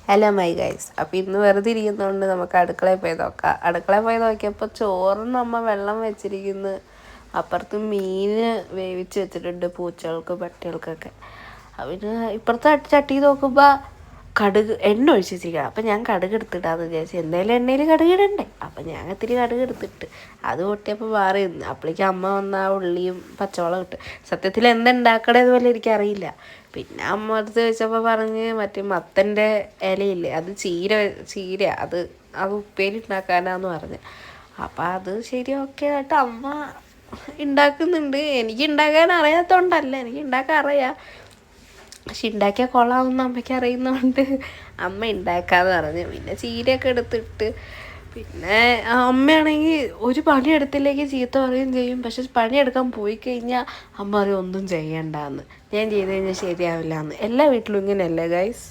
Hello my guys. അപ്പോൾ ഇന്ന് വെറുതെ ഇരിക്കുന്നതുകൊണ്ട് നമുക്ക് അടുക്കളയിൽ പോയി നോക്കാം. അടുക്കളയിൽ പോയി നോക്കിയപ്പോൾ ചോറിന് അമ്മ വെള്ളം വെച്ചിരിക്കുന്നു, അപ്പുറത്ത് മീൻ വേവിച്ച് വെച്ചിട്ടുണ്ട് പൂച്ചകൾക്ക് പട്ടികൾക്കൊക്കെ. പിന്നെ ഇപ്പുറത്തെ ചട്ടി നോക്കുമ്പോൾ എണ്ണ ഒഴിച്ച് വെച്ചിരിക്കണം. അപ്പം ഞാൻ കടുക് എടുത്തിട്ടാന്ന് വിചാരിച്ചു, എന്തായാലും എണ്ണയിൽ കടുക് ഇടണ്ടേ. അപ്പം ഞാൻ ഇത്തിരി കടുക് എടുത്തിട്ട് അത് പൊട്ടിയപ്പോൾ മാറി നിന്ന്. അപ്പോഴേക്കും അമ്മ വന്ന ആ ഉള്ളിയും പച്ചവളം ഇട്ട്. സത്യത്തിൽ എന്തുണ്ടാക്കണേന്ന് പോലും എനിക്കറിയില്ല. പിന്നെ അമ്മ അടുത്ത് ചോദിച്ചപ്പോൾ പറഞ്ഞ് മറ്റേ മത്തൻ്റെ ഇലയില്ലേ, അത് ചീര അത് ഉപ്പേരി ഉണ്ടാക്കാനാന്ന് പറഞ്ഞ്. അപ്പം അത് ശരി, ഓക്കെ ആയിട്ട് അമ്മ ഉണ്ടാക്കുന്നുണ്ട്. എനിക്ക് ഉണ്ടാക്കാൻ അറിയാത്തതുകൊണ്ടല്ല, എനിക്ക് ഉണ്ടാക്കാൻ അറിയാം. പക്ഷെ ഉണ്ടാക്കിയാൽ കൊള്ളാമെന്ന് അമ്മയ്ക്ക് അറിയുന്നതുകൊണ്ട് അമ്മ ഉണ്ടാക്കാന്ന് പറഞ്ഞു. പിന്നെ ചീരയൊക്കെ എടുത്തിട്ട്, പിന്നെ അമ്മയാണെങ്കിൽ ഒരു പണിയെടുത്തില്ലെങ്കിൽ ചീത്ത പറയുകയും ചെയ്യും. പക്ഷെ പണിയെടുക്കാൻ പോയി കഴിഞ്ഞാൽ അമ്മ പറയും ഒന്നും ചെയ്യണ്ടെന്ന്, ഞാൻ ചെയ്ത് കഴിഞ്ഞാൽ ശരിയാവില്ല എന്ന്. എല്ലാ വീട്ടിലും ഇങ്ങനെയല്ലേ ഗൈസ്?